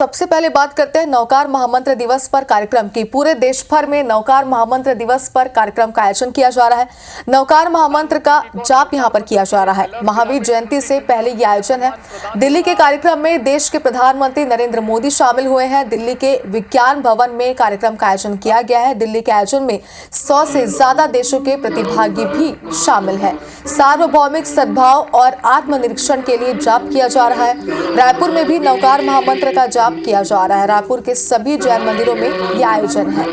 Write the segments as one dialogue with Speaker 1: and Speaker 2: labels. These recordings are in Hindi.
Speaker 1: सबसे पहले बात करते हैं नौकार महामंत्र दिवस पर कार्यक्रम की। पूरे देश भर में नौकार महामंत्र दिवस पर कार्यक्रम का आयोजन किया जा रहा है। नौकार महामंत्र का जाप यहां पर किया जा रहा है। महावीर जयंती से पहले ये आयोजन है। दिल्ली के कार्यक्रम में देश के प्रधानमंत्री नरेंद्र मोदी शामिल हुए हैं। दिल्ली के विज्ञान भवन में कार्यक्रम का आयोजन किया गया है। दिल्ली के आयोजन में 100 से ज्यादा देशों के प्रतिभागी भी शामिल है। सार्वभौमिक सद्भाव और आत्मनिरीक्षण के लिए जाप किया जा रहा है। रायपुर में भी नौकार महामंत्र का जाप किया जा रहा है। रायपुर के सभी जैन मंदिरों में यह आयोजन है।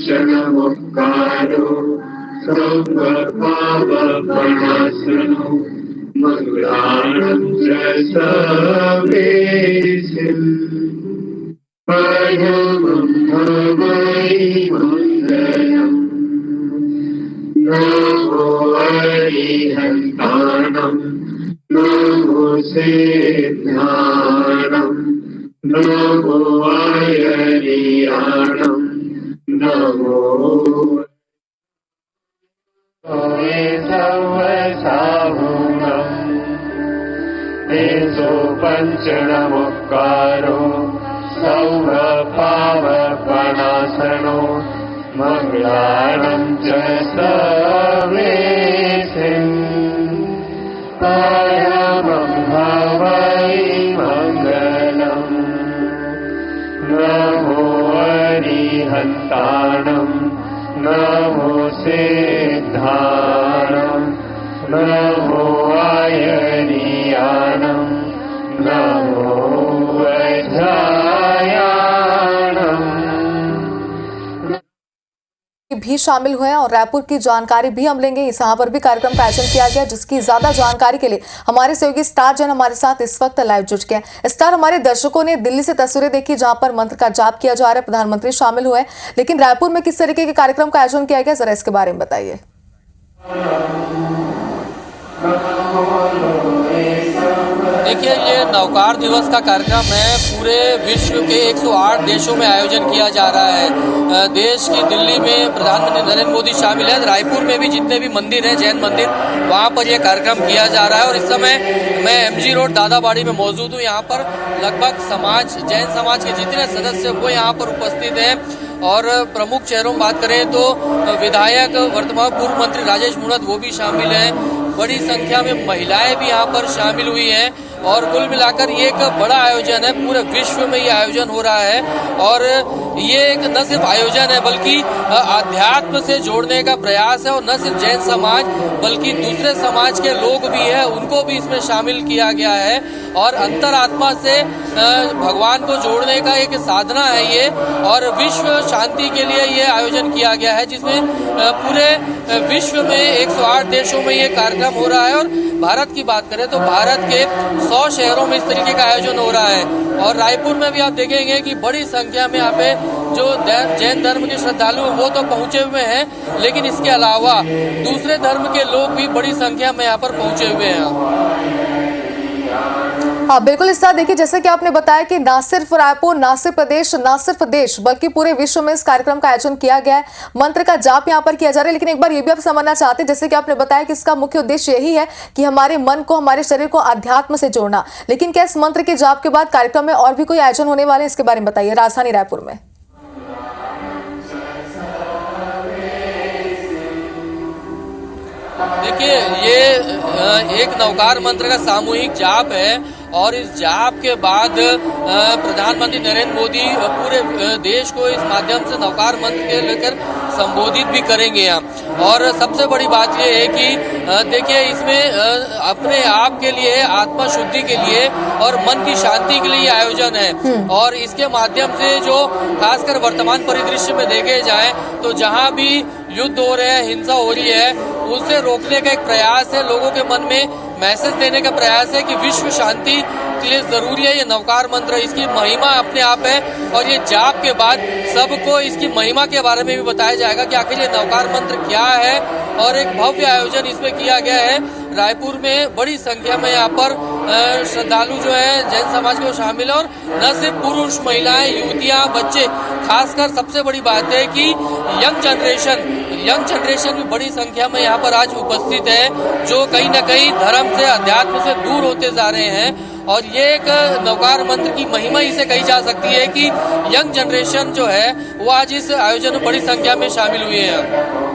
Speaker 2: पंचनमुक्कारो सर्वपावपणासनो मंगलानं च सर्वेषु परमं भवै मंगलम् नमो अरिहन्तानं नमो सिद्धानं नमो अयरियाणं नमो तेजो पंचनमुक्कारो सर्वपावपणासनो मंगलानं च सर्वेषु परमं भवै मंगलम् नमो अरिहन्तानं नमो सिद्धानं नमो अयरियाणं नमो वैद्यायाणम्
Speaker 1: भी शामिल हुए हैं और रायपुर की जानकारी भी हम लेंगे। यहाँ पर भी कार्यक्रम का आयोजन किया गया, जिसकी ज्यादा जानकारी के लिए हमारे सहयोगी स्टार जन हमारे साथ इस वक्त लाइव जुड़ गए हैं। स्टार, हमारे दर्शकों ने दिल्ली से तस्वीरें देखी जहां पर मंत्र का जाप किया जा रहा है, प्रधानमंत्री शामिल हुए, लेकिन रायपुर में किस तरीके के कार्यक्रम का आयोजन किया गया, जरा इसके बारे में बताइए।
Speaker 3: देखिए, ये नौकार दिवस का कार्यक्रम है। पूरे विश्व के 108 देशों में आयोजन किया जा रहा है। देश की दिल्ली में प्रधानमंत्री नरेंद्र मोदी शामिल है। रायपुर में भी जितने भी मंदिर हैं, जैन मंदिर, वहाँ पर यह कार्यक्रम किया जा रहा है। और इस समय मैं MG रोड दादाबाड़ी में मौजूद हूँ। यहाँ पर लगभग जैन समाज के जितने सदस्य वो यहाँ पर उपस्थित हैं। और प्रमुख चेहरों में बात करें तो विधायक वर्तमान पूर्व मंत्री राजेश मूणत वो भी शामिल हैं। बड़ी संख्या में महिलाएं भी यहाँ पर शामिल हुई हैं। और कुल मिलाकर ये एक बड़ा आयोजन है। पूरे विश्व में ये आयोजन हो रहा है। और ये एक न सिर्फ आयोजन है बल्कि आध्यात्म से जोड़ने का प्रयास है। और न सिर्फ जैन समाज बल्कि दूसरे समाज के लोग भी हैं, उनको भी इसमें शामिल किया गया है। और अंतरात्मा से भगवान को जोड़ने का एक साधना है ये। और विश्व शांति के लिए ये आयोजन किया गया है, जिसमें पूरे विश्व में 108 देशों में ये कार्यक्रम हो रहा है। और भारत की बात करें तो भारत के 100 शहरों में इस तरीके का आयोजन हो रहा है। और रायपुर में भी आप देखेंगे कि बड़ी संख्या में यहाँ पे जो जैन धर्म के श्रद्धालु वो तो पहुंचे हुए हैं, लेकिन इसके अलावा दूसरे धर्म के लोग भी बड़ी संख्या में यहाँ पर पहुंचे हुए हैं।
Speaker 1: हाँ, बिल्कुल। इस तरह देखिए, जैसे कि आपने बताया कि ना सिर्फ रायपुर, ना सिर्फ प्रदेश, ना सिर्फ देश, बल्कि पूरे विश्व में इस कार्यक्रम का आयोजन किया गया है। मंत्र का जाप यहाँ पर किया जा रहा है। लेकिन एक बार ये भी आप समझना चाहते हैं, जैसे कि आपने बताया कि इसका मुख्य उद्देश्य यही है कि हमारे मन को, हमारे शरीर को अध्यात्म से जोड़ना। लेकिन क्या इस मंत्र के जाप के बाद कार्यक्रम में और भी कोई आयोजन होने वाले हैं, इसके बारे में बताइए। राजधानी रायपुर में
Speaker 3: देखिए, ये एक नौकार मंत्र का सामूहिक जाप है। और इस जाप के बाद प्रधानमंत्री नरेंद्र मोदी पूरे देश को इस माध्यम से नौकार मंत्र के लेकर संबोधित भी करेंगे यहाँ। और सबसे बड़ी बात ये है कि देखिए इसमें अपने आप के लिए, आत्मा शुद्धि के लिए और मन की शांति के लिए आयोजन है। और इसके माध्यम से जो खासकर वर्तमान परिदृश्य में देखे जाए तो जहाँ भी युद्ध हो रहे हैं, हिंसा हो रही है, उसे रोकने का एक प्रयास है। लोगों के मन में मैसेज देने का प्रयास है कि विश्व शांति के लिए जरूरी है। ये नवकार मंत्र, इसकी महिमा अपने आप है और ये जाप के बाद सबको इसकी महिमा के बारे में भी बताया जाएगा कि आखिर ये नवकार मंत्र क्या है। और एक भव्य आयोजन इसमें किया गया है। रायपुर में बड़ी संख्या में यहाँ पर श्रद्धालु जो है जैन समाज के शामिल है और न सिर्फ पुरुष, महिलाएं, युवतियां, बच्चे, खासकर सबसे बड़ी बात है कि यंग जनरेशन भी बड़ी संख्या में यहाँ पर आज उपस्थित है, जो कहीं न कहीं धर्म से, अध्यात्म से दूर होते जा रहे हैं। और ये एक नवकार मंत्र की महिमा इसे कही जा सकती है कि यंग जनरेशन जो है वो आज इस आयोजन में बड़ी संख्या में शामिल हुए हैं।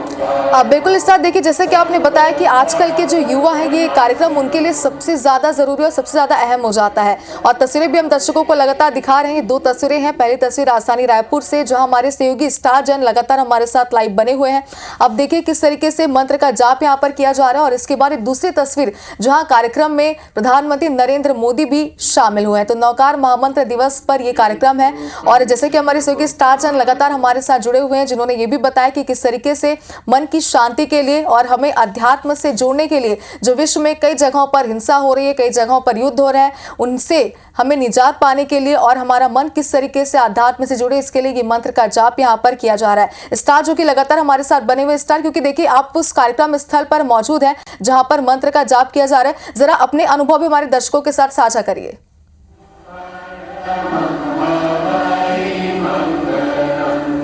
Speaker 1: बिल्कुल इस तरह देखिए, जैसे कि आपने बताया कि आजकल के जो युवा हैं ये कार्यक्रम उनके लिए सबसे ज्यादा जरूरी और सबसे ज्यादा अहम हो जाता है। और तस्वीरें भी हम दर्शकों को लगातार दिखा रहे हैं। 2 तस्वीरें हैं। पहली तस्वीर राजधानी रायपुर से, जहां हमारे सहयोगी स्टार जैन लगातार हमारे साथ लाइव बने हुए हैं। अब देखिए किस तरीके से मंत्र का जाप यहाँ पर किया जा रहा है। और इसके बाद एक दूसरी तस्वीर जहाँ कार्यक्रम में प्रधानमंत्री नरेंद्र मोदी भी शामिल हुए हैं। तो नवकार महामंत्र दिवस पर यह कार्यक्रम है। और जैसे कि हमारे सहयोगी स्टार जैन लगातार हमारे साथ जुड़े हुए हैं, जिन्होंने ये भी बताया कि किस तरीके से मन की शांति के लिए और हमें अध्यात्म से जोड़ने के लिए, जो विश्व में कई जगहों पर हिंसा हो रही है, कई जगहों पर युद्ध हो रहे हैं, उनसे हमें निजात पाने के लिए और हमारा मन किस तरीके से अध्यात्म से जुड़े, इसके लिए ये मंत्र का जाप यहाँ पर किया जा रहा है। स्टार जो कि लगातार हमारे साथ बने हुए स्टार, क्योंकि देखिए आप उस कार्यक्रम स्थल पर मौजूद हैं जहां पर मंत्र का जाप किया जा रहा है। जरा अपने अनुभव भी हमारे दर्शकों के साथ साझा करिए।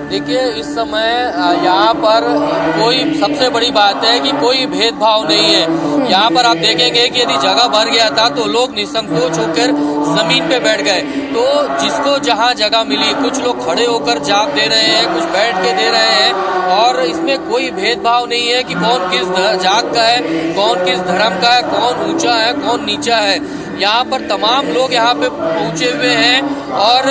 Speaker 3: देखिए इस समय यहाँ पर कोई, सबसे बड़ी बात है कि कोई भेदभाव नहीं है। यहाँ पर आप देखेंगे कि यदि जगह भर गया था तो लोग निसंकोच होकर जमीन पे बैठ गए। तो जिसको जहाँ जगह मिली, कुछ लोग खड़े होकर जाप दे रहे हैं, कुछ बैठ के दे रहे हैं। और इसमें कोई भेदभाव नहीं है कि कौन किस जात का है, कौन किस धर्म का है, कौन ऊंचा है, कौन नीचा है। यहाँ पर तमाम लोग यहाँ पे पहुंचे हुए हैं और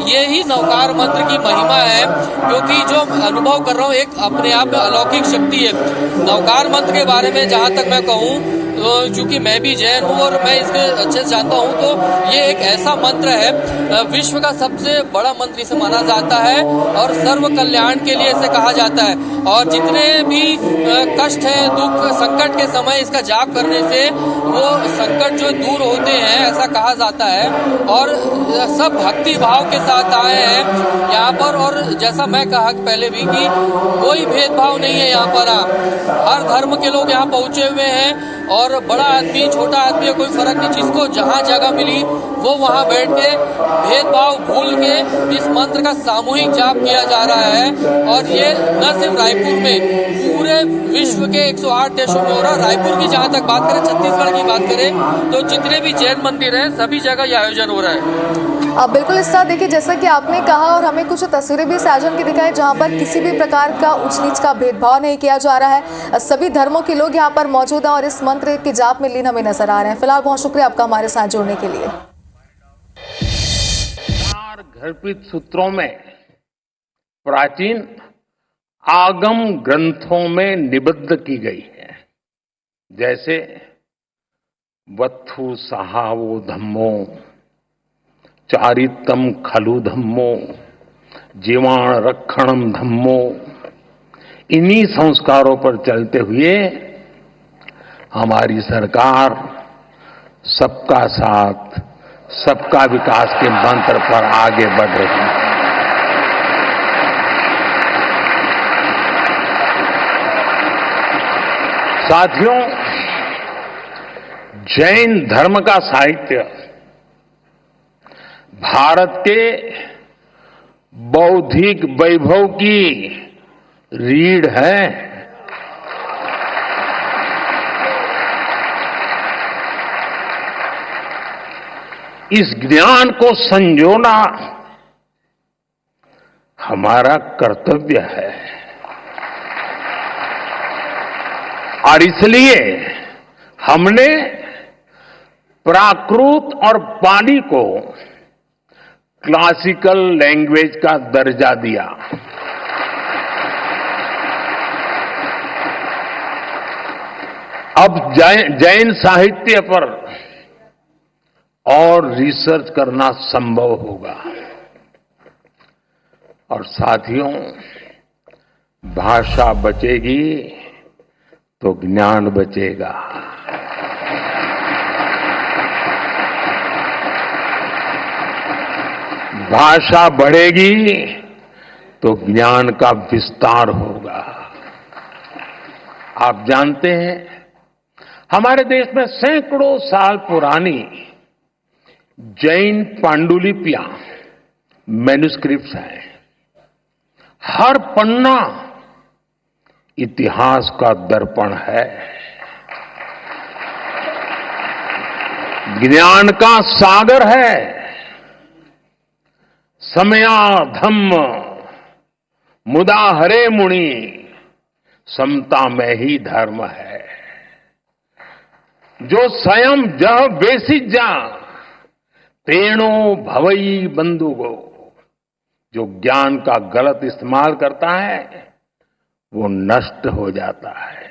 Speaker 3: ये ही नवकार मंत्र की महिमा है, क्योंकि जो अनुभव कर रहा हूँ एक अपने आप में अलौकिक शक्ति है। नवकार मंत्र के बारे में जहाँ तक मैं कहूँ तो चूंकि मैं भी जैन हूँ और मैं इसके अच्छे से जानता हूँ, तो ये एक ऐसा मंत्र है, विश्व का सबसे बड़ा मंत्र इसे माना जाता है और सर्व कल्याण के लिए इसे कहा जाता है। और जितने भी कष्ट है, दुख, संकट के समय इसका जाप करने से वो संकट जो दूर होते हैं, ऐसा कहा जाता है। और सब भक्ति भाव के साथ आए हैं यहाँ पर। और जैसा मैं कहा पहले भी कि कोई भेदभाव नहीं है यहाँ पर, हर धर्म के लोग यहाँ पहुंचे हुए हैं। और बड़ा आदमी, छोटा आदमी, कोई फर्क नहीं, जिसको जहाँ जगह मिली वो वहाँ बैठ के भेदभाव भूल के इस मंत्र का सामूहिक जाप किया जा रहा है। और ये न सिर्फ रायपुर में, पूरे विश्व के 108 देशों में हो रहा है। रायपुर की जहाँ तक बात करें, छत्तीसगढ़ की बात करें, तो जितने भी जैन मंदिर हैं सभी जगह ये आयोजन हो रहा है।
Speaker 1: अब बिल्कुल इस तरह देखिए, जैसा कि आपने कहा और हमें कुछ तस्वीरें भी इस आयोजन की दिखाई, जहां पर किसी भी प्रकार का ऊंच नीच का भेदभाव नहीं किया जा रहा है। सभी धर्मों के लोग यहां पर मौजूद हैं और इस मंत्र के जाप में लीन हमें नजर आ रहे हैं। फिलहाल बहुत शुक्रिया आपका हमारे साथ जुड़ने के लिए।
Speaker 4: 4 घर्पित सूत्रों में प्राचीन आगम ग्रंथों में निबद्ध की गई है, जैसे वत्थु सहावो धम्मो, चारितम खलु धम्मो, जीवाण रक्षणम धम्मो। इन्हीं संस्कारों पर चलते हुए हमारी सरकार सबका साथ, सबका विकास के मंत्र पर आगे बढ़ रही है। साथियों, जैन धर्म का साहित्य भारत के बौद्धिक वैभव की रीढ़ है। इस ज्ञान को संजोना हमारा कर्तव्य है और इसलिए हमने प्राकृत और पाली को क्लासिकल लैंग्वेज का दर्जा दिया। अब जैन साहित्य पर और रिसर्च करना संभव होगा। और साथियों, भाषा बचेगी तो ज्ञान बचेगा। भाषा बढ़ेगी तो ज्ञान का विस्तार होगा। आप जानते हैं, हमारे देश में सैकड़ों साल पुरानी जैन पांडुलिपियां, मैन्युस्क्रिप्ट्स हैं। हर पन्ना इतिहास का दर्पण है, ज्ञान का सागर है। समया धम्म मुदा हरे मुनि, समता में ही धर्म है। जो स्वयं जह बेसिजा तेणो भवई बंधुगो। जो ज्ञान का गलत इस्तेमाल करता है वो नष्ट हो जाता है।